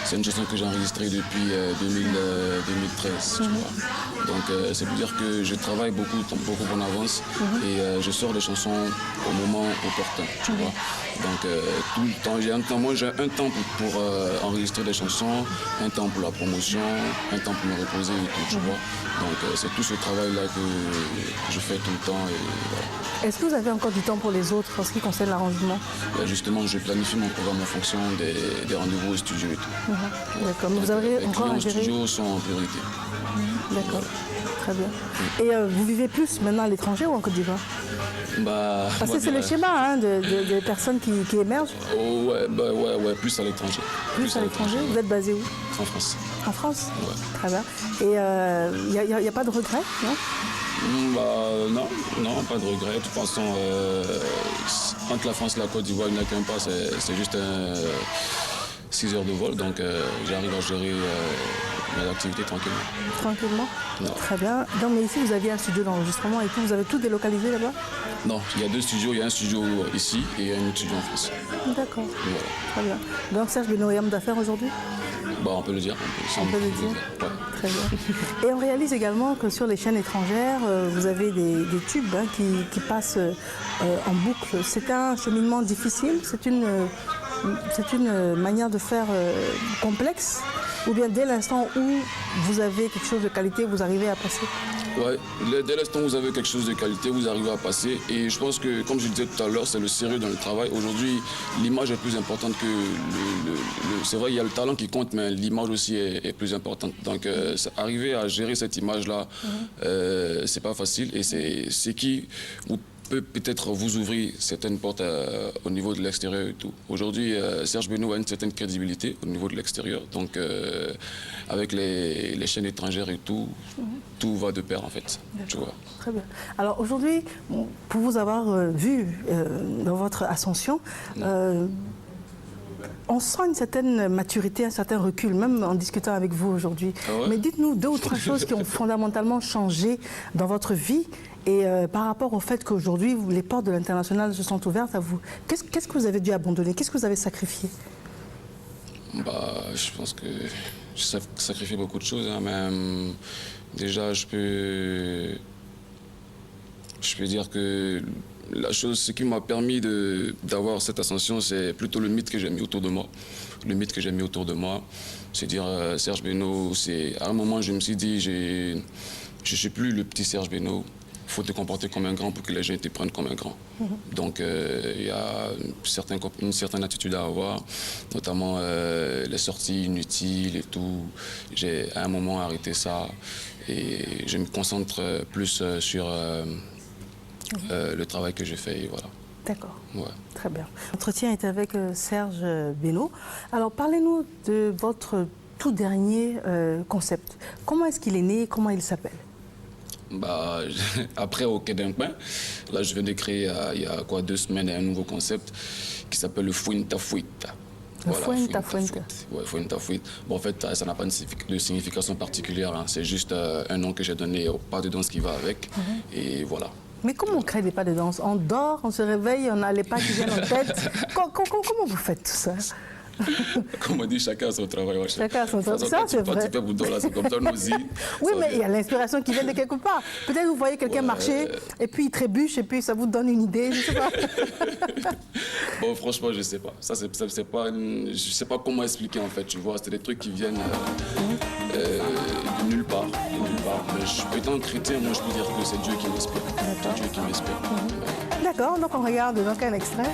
C'est une chanson que j'ai enregistrée depuis 2013, tu vois. Donc, c'est pour dire que je travaille beaucoup en avance et je sors des chansons au moment opportun, tu vois. Donc, tout le temps, j'ai un temps pour enregistrer des chansons, un temps pour la promotion, un temps pour me reposer et tout, tu vois. Donc, c'est tout ce travail-là que je fais tout le temps. Voilà. Est-ce que vous avez encore du temps pour les autres en ce qui concerne l'arrangement? Justement, je planifie mon programme en fonction des rendez-vous au studio et tout. D'accord, mais vous avez encore à gérer? Les studios sont en priorité. D'accord, très bien. Et vous vivez plus maintenant à l'étranger ou en Côte d'Ivoire? Parce que c'est le schéma des personnes qui émergent. Oh, ouais, plus à l'étranger. Plus à l'étranger? Vous êtes basé où? En France. En France? Ouais. Très bien. Et il n'y a pas de regret, non? Non, pas de regret. De toute façon, entre la France et la Côte d'Ivoire, il n'y a qu'un pas, c'est juste 6 heures de vol, donc j'arrive à gérer mes activités tranquillement. Tranquillement? Non. Très bien. Donc, mais ici, vous aviez un studio d'enregistrement et tout, vous avez tout délocalisé là-bas? Non, il y a 2 studios, il y a un studio ici et un autre studio en France. D'accord. Voilà. Très bien. Donc Serge Beno est homme d'affaires aujourd'hui? On peut le dire. On peut le dire. Ouais. Très bien. Et on réalise également que sur les chaînes étrangères, vous avez des tubes qui passent en boucle. C'est un cheminement difficile? C'est une manière de faire complexe? Ou bien dès l'instant où vous avez quelque chose de qualité, vous arrivez à passer? Ouais, dès l'instant où vous avez quelque chose de qualité, vous arrivez à passer. Et je pense que, comme je disais tout à l'heure, c'est le sérieux dans le travail. Aujourd'hui, l'image est plus importante que c'est vrai, il y a le talent qui compte, mais l'image aussi est plus importante. Donc, arriver à gérer cette image-là, c'est pas facile. Et c'est ce qui vous peut-être vous ouvrir certaines portes au niveau de l'extérieur et tout. Aujourd'hui, Serge Beno a une certaine crédibilité au niveau de l'extérieur. Donc, avec les chaînes étrangères et tout, tout va de pair en fait. Tu vois. Très bien. Alors aujourd'hui, pour vous avoir vu dans votre ascension, on sent une certaine maturité, un certain recul, même en discutant avec vous aujourd'hui. Ah ouais? Mais dites-nous 2 ou 3 choses qui ont fondamentalement changé dans votre vie et par rapport au fait qu'aujourd'hui, les portes de l'international se sont ouvertes à vous. Qu'est-ce que vous avez dû abandonner? Qu'est-ce que vous avez sacrifié? Je pense que j'ai sacrifié beaucoup de choses, hein, mais déjà, je peux dire que ce qui m'a permis d'avoir cette ascension, c'est plutôt le mythe que j'ai mis autour de moi. Le mythe que j'ai mis autour de moi, c'est dire Serge Beno, à un moment, je me suis dit, je ne suis plus le petit Serge Beno. Il faut te comporter comme un grand pour que les gens te prennent comme un grand. Donc, il y a une certaine attitude à avoir, notamment les sorties inutiles et tout. J'ai à un moment arrêté ça et je me concentre plus sur le travail que j'ai fait. Et voilà. D'accord. Ouais. Très bien. L'entretien est avec Serge Beno. Alors, parlez-nous de votre tout dernier concept. Comment est-ce qu'il est né? Comment il s'appelle? Bah, après, au Quai d'Impin, là, je viens de créer, il y a quoi, 2 semaines, un nouveau concept qui s'appelle le Fuinta Fuita. Fuinta. Ouais, Fuinta Fuita. Bon, en fait, ça n'a pas de signification particulière. Hein. C'est juste un nom que j'ai donné au pas de danse qui va avec. Et voilà. Mais comment on crée des pas de danse? On dort, on se réveille, on a les pas qui viennent en tête. Comment vous faites tout ça? Comme on dit, chacun a son travail. Ouais. Chacun a son travail. Ça, c'est vrai. C'est comme ça, nous y. Oui, mais il y a l'inspiration qui vient de quelque part. Peut-être vous voyez quelqu'un marcher, et puis il trébuche, et puis ça vous donne une idée, je ne sais pas. Bon, franchement, je ne sais pas. Ça, c'est pas je ne sais pas comment expliquer, en fait, tu vois. C'est des trucs qui viennent de nulle part. Mais étant chrétien, moi, je peux dire que c'est Dieu qui m'inspire. C'est Dieu qui m'inspire. D'accord, donc on regarde donc un extrait.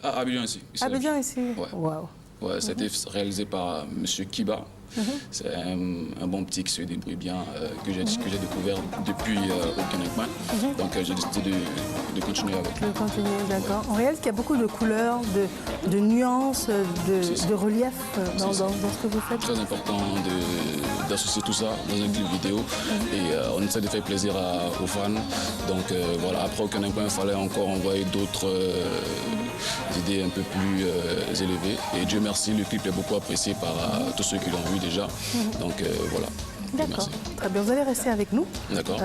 À Abidjan ici. Abidjan ici. Ouais. Wow. Ouais, ça a été réalisé par M. Kiba. C'est un bon petit qui se débrouille bien, que j'ai découvert depuis au Quai d'Impin. Donc j'ai décidé de continuer avec lui. De continuer, d'accord. On réalise qu'il y a beaucoup de couleurs, de nuances, de relief dans ce que vous faites. C'est très important d'associer tout ça dans un clip vidéo. Et on essaie de faire plaisir aux fans. Donc voilà, après au Quai d'Impin, il fallait encore envoyer d'autres idées un peu plus élevées. Et Dieu merci, le clip est beaucoup apprécié par tous ceux qui l'ont vu déjà. Donc voilà. D'accord, très bien. Vous allez rester avec nous. D'accord.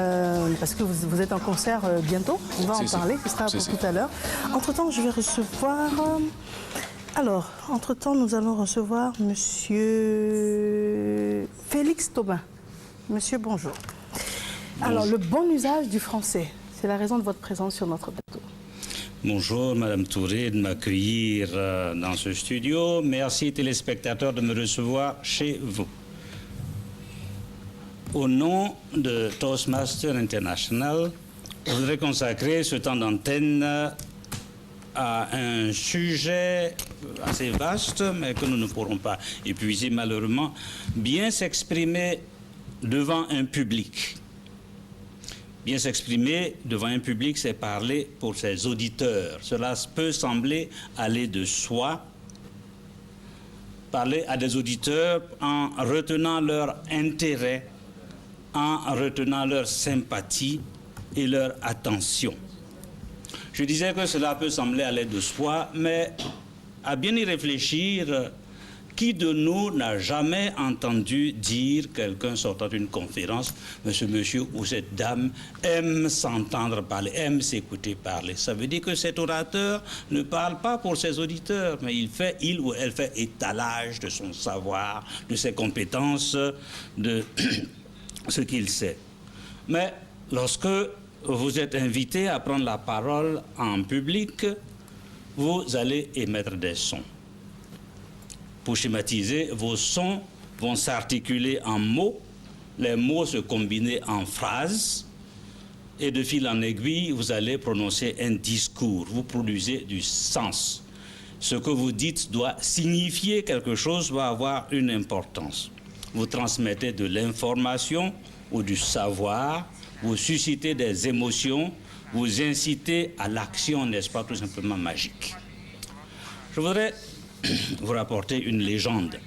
Parce que vous êtes en concert bientôt. On va en parler, ce sera pour tout à l'heure. Entre-temps, je vais recevoir... Alors, entre-temps, nous allons recevoir Monsieur Félix Tobin. Monsieur, bonjour. Alors, le bon usage du français, c'est la raison de votre présence sur notre plateau. Bonjour, Madame Touré, de m'accueillir dans ce studio. Merci, téléspectateurs, de me recevoir chez vous. Au nom de Toastmasters International, je voudrais consacrer ce temps d'antenne à un sujet assez vaste, mais que nous ne pourrons pas épuiser malheureusement, bien s'exprimer devant un public. Bien s'exprimer devant un public, c'est parler pour ses auditeurs. Cela peut sembler aller de soi. Parler à des auditeurs en retenant leur intérêt, en retenant leur sympathie et leur attention. Je disais que cela peut sembler aller de soi, mais à bien y réfléchir, qui de nous n'a jamais entendu dire, quelqu'un sortant d'une conférence, ce monsieur ou cette dame aime s'entendre parler, aime s'écouter parler. Ça veut dire que cet orateur ne parle pas pour ses auditeurs, mais il ou elle fait étalage de son savoir, de ses compétences, de ce qu'il sait. Mais lorsque vous êtes invité à prendre la parole en public, vous allez émettre des sons. Pour schématiser, vos sons vont s'articuler en mots, les mots se combiner en phrases, et de fil en aiguille, vous allez prononcer un discours, vous produisez du sens. Ce que vous dites doit signifier quelque chose, doit avoir une importance. vous transmettez de l'information ou du savoir, vous suscitez des émotions, vous incitez à l'action, n'est-ce pas, tout simplement magique. Je voudrais vous rapporter une légende.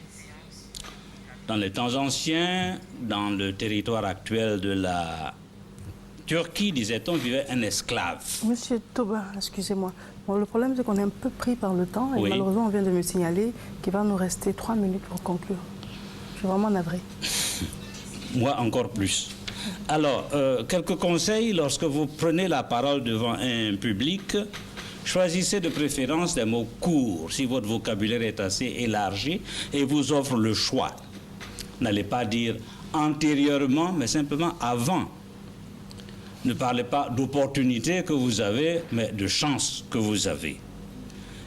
Dans les temps anciens, dans le territoire actuel de la Turquie, disait-on, vivait un esclave. Monsieur Toba, excusez-moi. Bon, le problème, c'est qu'on est un peu pris par le temps et malheureusement, on vient de me signaler qu'il va nous rester 3 minutes pour conclure. Je suis vraiment navré. Moi, encore plus. Alors, quelques conseils lorsque vous prenez la parole devant un public. Choisissez de préférence des mots courts si votre vocabulaire est assez élargi et vous offre le choix. N'allez pas dire antérieurement, mais simplement avant. Ne parlez pas d'opportunité que vous avez, mais de chance que vous avez.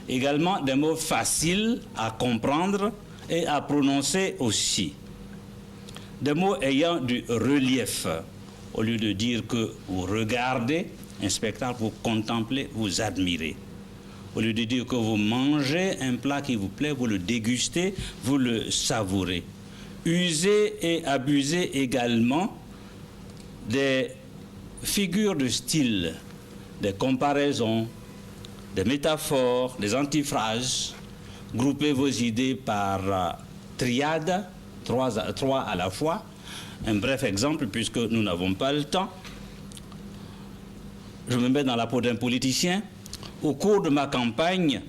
Également, des mots faciles à comprendre et à prononcer aussi. Des mots ayant du relief. Au lieu de dire que vous regardez un spectacle, vous contemplez, vous admirez. Au lieu de dire que vous mangez un plat qui vous plaît, vous le dégustez, vous le savourez. Usez et abusez également des figures de style, des comparaisons, des métaphores, des antiphrases. Groupez vos idées par triade, trois à la fois. Un bref exemple, puisque nous n'avons pas le temps. Je me mets dans la peau d'un politicien. Au cours de ma campagne,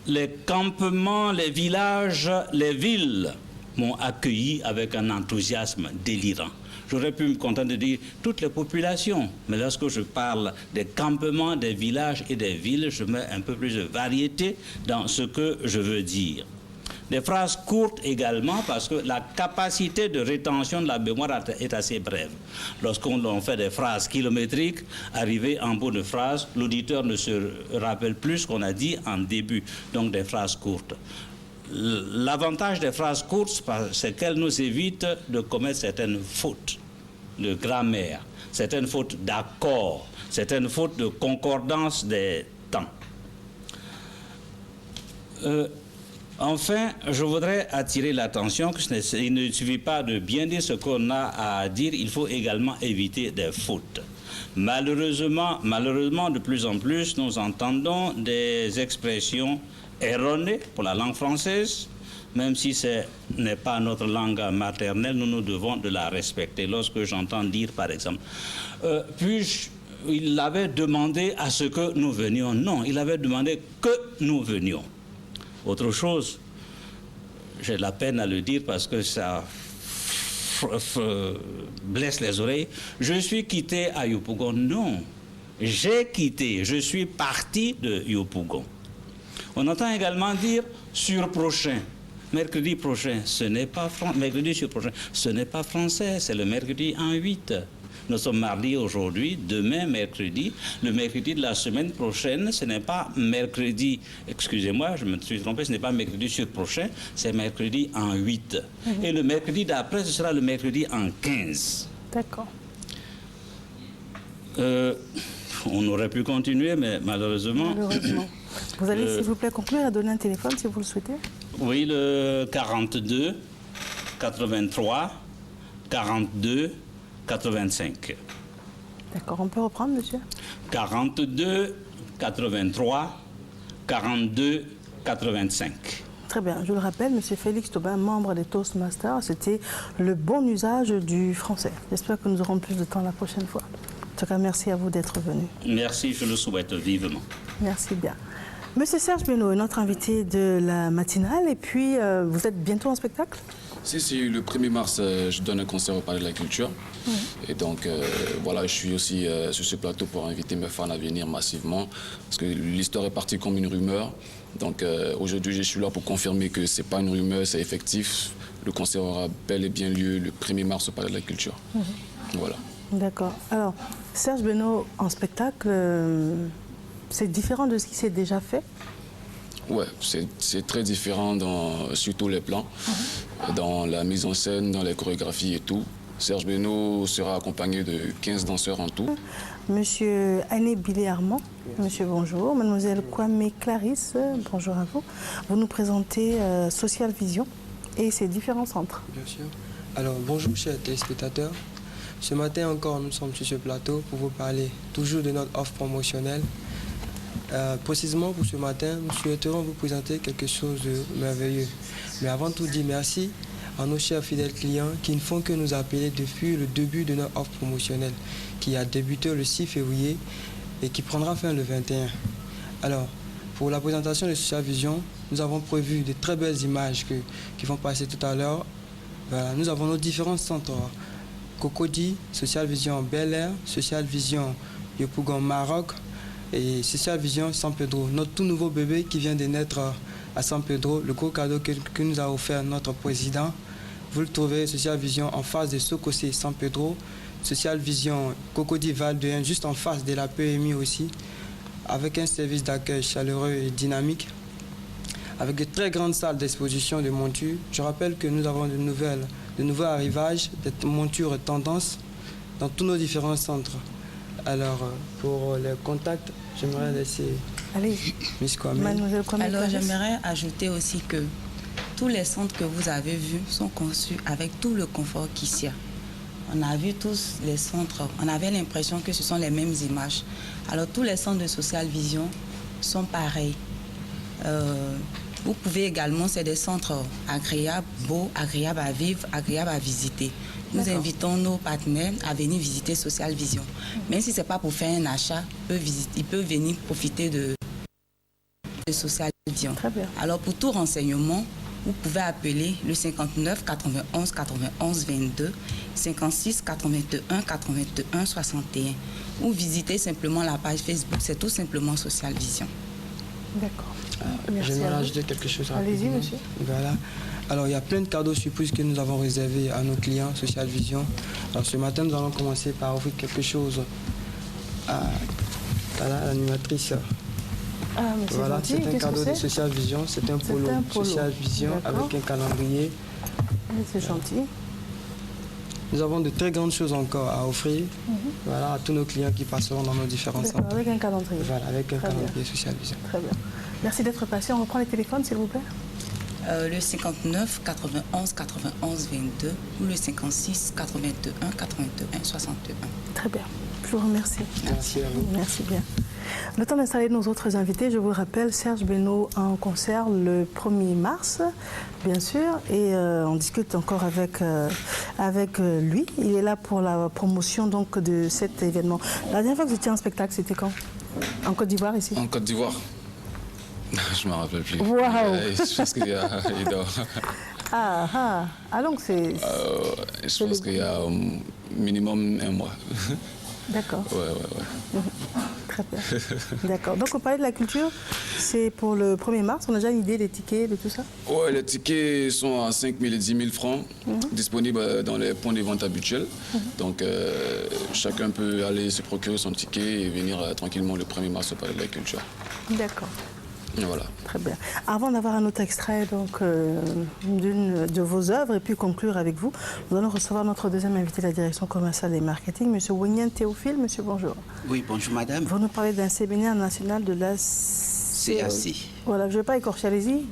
les campements, les villages, les villes m'ont accueilli avec un enthousiasme délirant. J'aurais pu me contenter de dire toutes les populations, mais lorsque je parle des campements, des villages et des villes, je mets un peu plus de variété dans ce que je veux dire. Des phrases courtes également, parce que la capacité de rétention de la mémoire est assez brève. Lorsqu'on fait des phrases kilométriques, arrivé en bout de phrase, l'auditeur ne se rappelle plus ce qu'on a dit en début, donc des phrases courtes. L'avantage des phrases courtes, c'est qu'elles nous évitent de commettre certaines fautes de grammaire, certaines fautes d'accord, certaines fautes de concordance des temps. Enfin, je voudrais attirer l'attention qu'il ne suffit pas de bien dire ce qu'on a à dire, il faut également éviter des fautes. Malheureusement, de plus en plus, nous entendons des expressions erronées pour la langue française, même si ce n'est pas notre langue maternelle, nous devons de la respecter. Lorsque j'entends dire, par exemple, il avait demandé à ce que nous venions. Non, il avait demandé que nous venions. Autre chose, j'ai de la peine à le dire parce que ça blesse les oreilles. Je suis quitté à Yopougon. Non, j'ai quitté, je suis parti de Yopougon. On entend également dire sur prochain. Mercredi prochain, ce n'est pas mercredi sur prochain, ce n'est pas français, c'est le mercredi en 8. Nous sommes mardi aujourd'hui, demain mercredi. Le mercredi de la semaine prochaine, ce n'est pas mercredi, excusez-moi, je me suis trompé, ce n'est pas mercredi sur prochain, c'est mercredi en 8. Et le mercredi d'après, ce sera le mercredi en 15. D'accord. On aurait pu continuer, mais malheureusement... Vous allez, s'il vous plaît, conclure à donner un téléphone, si vous le souhaitez. Oui, le 42 83 42 85. D'accord, on peut reprendre, monsieur? 42 83 42 85. Très bien, je le rappelle, monsieur Félix Tobin, membre des Toastmasters, c'était le bon usage du français. J'espère que nous aurons plus de temps la prochaine fois. En tout cas, merci à vous d'être venu. Merci, je le souhaite vivement. Merci bien. Monsieur Serge Beno, notre invité de la matinale, et puis vous êtes bientôt en spectacle? Si, le 1er mars, je donne un concert au Palais de la Culture. Et donc, voilà, je suis aussi sur ce plateau pour inviter mes fans à venir massivement. Parce que l'histoire est partie comme une rumeur. Donc, aujourd'hui, je suis là pour confirmer que ce n'est pas une rumeur, c'est effectif. Le concert aura bel et bien lieu le 1er mars au Palais de la Culture. Voilà. D'accord. Alors, Serge Beno, en spectacle, c'est différent de ce qui s'est déjà fait? Ouais, c'est très différent sur tous les plans, dans la mise en scène, dans les chorégraphies et tout. Serge Beno sera accompagné de 15 danseurs en tout. Monsieur Ané Bilé-Armand, monsieur bonjour. Mademoiselle Kwame Clarisse, bonjour à vous. Vous nous présentez Social Vision et ses différents centres. Bien sûr. Alors, bonjour chers téléspectateurs. Ce matin encore, nous sommes sur ce plateau pour vous parler toujours de notre offre promotionnelle. Précisément pour ce matin, nous souhaiterions vous présenter quelque chose de merveilleux. Mais avant tout, dire merci à nos chers fidèles clients qui ne font que nous appeler depuis le début de notre offre promotionnelle qui a débuté le 6 février et qui prendra fin le 21. Alors, pour la présentation de Social Vision, nous avons prévu de très belles images qui vont passer tout à l'heure. Voilà, nous avons nos différents centres. Cocody, Social Vision Bel Air, Social Vision Yopougon Maroc et Social Vision San Pedro. Notre tout nouveau bébé qui vient de naître à San Pedro, le gros cadeau que nous a offert notre président. Vous le trouvez, Social Vision, en face de Sococé San Pedro, Social Vision Cocody Val de Haine, juste en face de la PMI aussi, avec un service d'accueil chaleureux et dynamique, avec de très grandes salles d'exposition de montures. Je rappelle que nous avons de nouveaux arrivages, de montures tendance dans tous nos différents centres. Alors, pour les contacts, j'aimerais laisser Miss Kwame. Alors, j'aimerais ajouter aussi que tous les centres que vous avez vus sont conçus avec tout le confort qu'ici. On a vu tous les centres, on avait l'impression que ce sont les mêmes images. Alors, tous les centres de Social Vision sont pareils. Vous pouvez également, c'est des centres agréables, beaux, agréables à vivre, agréables à visiter. Nous invitons nos partenaires à venir visiter Social Vision. Même si ce n'est pas pour faire un achat, ils peuvent venir profiter de Social Vision. Très bien. Alors pour tout renseignement, vous pouvez appeler le 59 91 91 22, 56 81 81 61 ou visiter simplement la page Facebook, c'est tout simplement Social Vision. D'accord. J'aimerais ajouter quelque chose rapidement. Allez-y, monsieur. Voilà. Alors, il y a plein de cadeaux surprises que nous avons réservés à nos clients Social Vision. Alors, ce matin, nous allons commencer par offrir quelque chose à l'animatrice. Voilà, c'est un cadeau de Social Vision. C'est un polo Social Vision avec un calendrier. C'est gentil. Nous avons de très grandes choses encore à offrir voilà, à tous nos clients qui passeront dans nos différents centres. Avec un calendrier. Voilà, avec un calendrier Social Vision. Très bien. Merci d'être patient. On reprend les téléphones, s'il vous plaît. Le 59 91 91 22 ou le 56 81 81 61. Très bien. Je vous remercie. Merci à vous. Merci bien. Le temps d'installer nos autres invités, je vous rappelle, Serge Beno en concert le 1er mars, bien sûr, et on discute encore avec lui. Il est là pour la promotion donc, de cet événement. La dernière fois que vous étiez en spectacle, c'était quand? En Côte d'Ivoire, ici? En Côte d'Ivoire. Je ne me rappelle plus. Waouh. Je pense qu'il y a... donc c'est... je pense qu'il y a minimum un mois. D'accord. Ouais. Très bien. D'accord. Donc, on parlait de la culture, c'est pour le 1er mars. On a déjà une idée des tickets, de tout ça? Ouais, les tickets sont à 5 000 et 10 000 francs, disponibles dans les points de vente habituels. Donc, chacun peut aller se procurer son ticket et venir tranquillement le 1er mars au Palais de la Culture. D'accord. Et voilà. Très bien. Avant d'avoir un autre extrait donc, d'une de vos œuvres et puis conclure avec vous, nous allons recevoir notre deuxième invité de la direction commerciale et marketing, M. Wenyan Théophile. Monsieur, bonjour. Oui, bonjour madame. Vous nous parlez d'un séminaire national de la CAC. Voilà, je ne vais pas écorcher, allez-y.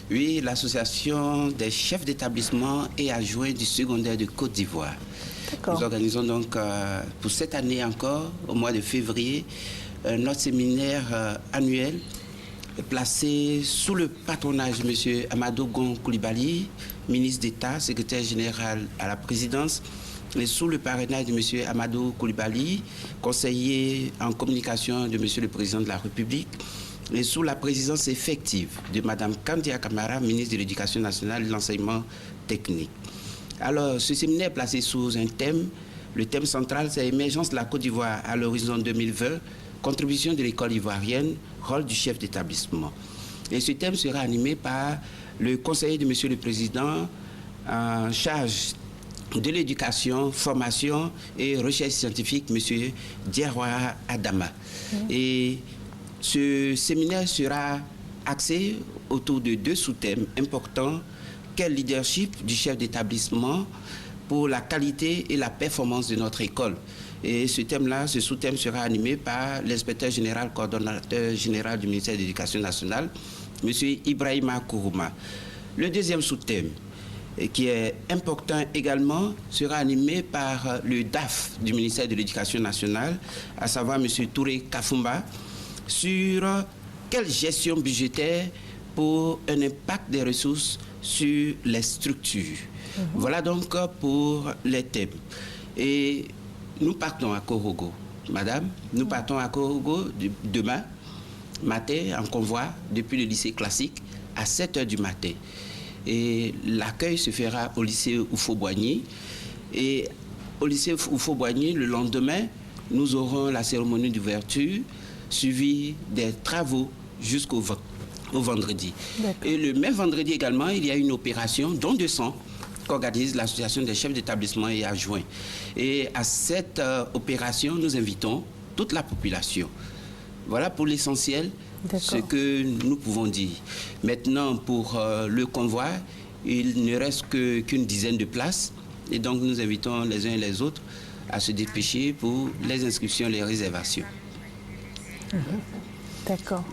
Oui, l'association des chefs d'établissement et adjoints du secondaire de Côte d'Ivoire. Nous organisons donc pour cette année encore, au mois de février, notre séminaire annuel placé sous le patronage de M. Amadou Gon Coulibaly, ministre d'État, secrétaire général à la présidence, et sous le parrainage de M. Amadou Coulibaly, conseiller en communication de M. le Président de la République, et sous la présidence effective de Mme Kandia Kamara, ministre de l'Éducation nationale et de l'enseignement technique. Alors, ce séminaire est placé sous un thème. Le thème central, c'est l'émergence de la Côte d'Ivoire à l'horizon 2020, contribution de l'école ivoirienne, rôle du chef d'établissement. Et ce thème sera animé par le conseiller de M. le Président en charge de l'éducation, formation et recherche scientifique, M. Diarra Adama. Et ce séminaire sera axé autour de deux sous-thèmes importants. Quel leadership du chef d'établissement pour la qualité et la performance de notre école? Et ce thème-là, ce sous-thème sera animé par l'inspecteur général, coordonnateur général du ministère de l'Éducation nationale, M. Ibrahima Kourouma. Le deuxième sous-thème, et qui est important également, sera animé par le DAF du ministère de l'Éducation nationale, à savoir M. Touré Kafumba, sur quelle gestion budgétaire pour un impact des ressources sur les structures. Voilà donc pour les thèmes. Et nous partons à Korogo. Madame, nous partons à Korogo demain matin en convoi depuis le lycée classique à 7 h du matin. Et l'accueil se fera au lycée Oufo-Boigny. Et au lycée Oufo-Boigny, le lendemain, nous aurons la cérémonie d'ouverture suivie des travaux jusqu'au vendredi. Et le même vendredi également, il y a une opération don de sang qu'organise l'association des chefs d'établissement et adjoints. Et à cette opération, nous invitons toute la population. Voilà pour l'essentiel ce que nous pouvons dire. Maintenant, pour le convoi, il ne reste qu'une dizaine de places. Et donc, nous invitons les uns et les autres à se dépêcher pour les inscriptions, les réservations. D'accord.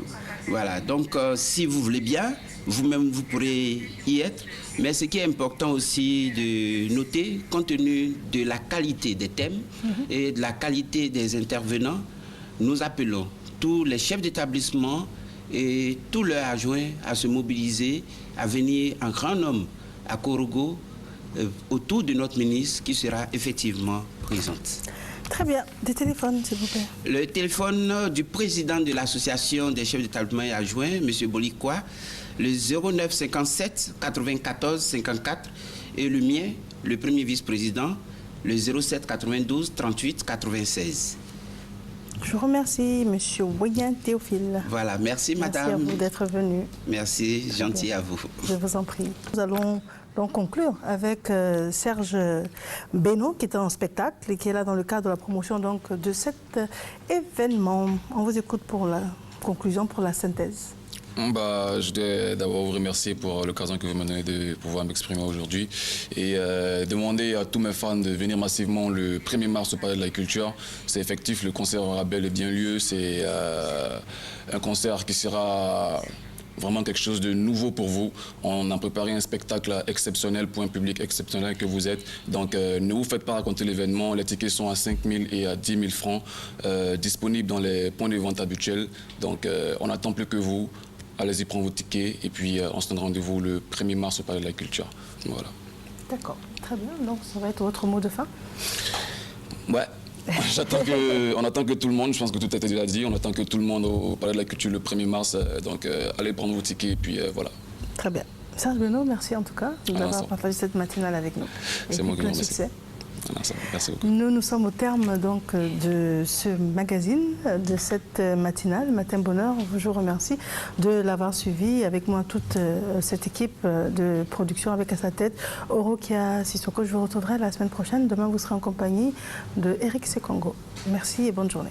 Voilà, donc si vous voulez bien, vous-même vous pourrez y être. Mais ce qui est important aussi de noter, compte tenu de la qualité des thèmes et de la qualité des intervenants, nous appelons tous les chefs d'établissement et tous leurs adjoints à se mobiliser, à venir en grand nombre à Korogo autour de notre ministre qui sera effectivement présente. Très bien. Des téléphones, s'il vous plaît. Le téléphone du président de l'association des chefs d'établissement et adjoints, M. Bolikwa, le 09 57 94 54, et le mien, le premier vice-président, le 07 92 38 96. Je vous remercie, M. Woyen Théophile. Voilà, merci madame. Merci à vous d'être venu. Merci, gentil à vous. Je vous en prie. Nous allons donc conclure avec Serge Beno, qui est en spectacle et qui est là dans le cadre de la promotion donc, de cet événement. On vous écoute pour la conclusion, pour la synthèse. Je dois d'abord vous remercier pour l'occasion que vous me donnez de pouvoir m'exprimer aujourd'hui et demander à tous mes fans de venir massivement le 1er mars au Palais de la Culture. C'est effectif, le concert aura bel et bien lieu. C'est un concert qui sera vraiment quelque chose de nouveau pour vous. On a préparé un spectacle exceptionnel pour un public exceptionnel que vous êtes. Donc ne vous faites pas raconter l'événement. Les tickets sont à 5 000 et à 10 000 francs, disponibles dans les points de vente habituels. Donc on n'attend plus que vous. Allez-y, prenez vos tickets et puis on se donne rendez-vous le 1er mars au Palais de la Culture. Voilà. D'accord, très bien. Donc ça va être votre mot de fin? Ouais. On attend que tout le monde, je pense que tout a été déjà dit, on attend que tout le monde au Palais de la Culture le 1er mars. Donc allez prendre vos tickets et puis voilà. Très bien. Serge Beno, merci en tout cas d'avoir partagé cette matinale avec nous. C'est moi qui vous remercie. Merci beaucoup. Nous sommes au terme donc de ce magazine, de cette matinale, Matin Bonheur. Je vous remercie de l'avoir suivi avec moi, toute cette équipe de production avec à sa tête Orokia Sissoko. Je vous retrouverai la semaine prochaine. Demain, vous serez en compagnie de Eric Sekongo. Merci et bonne journée.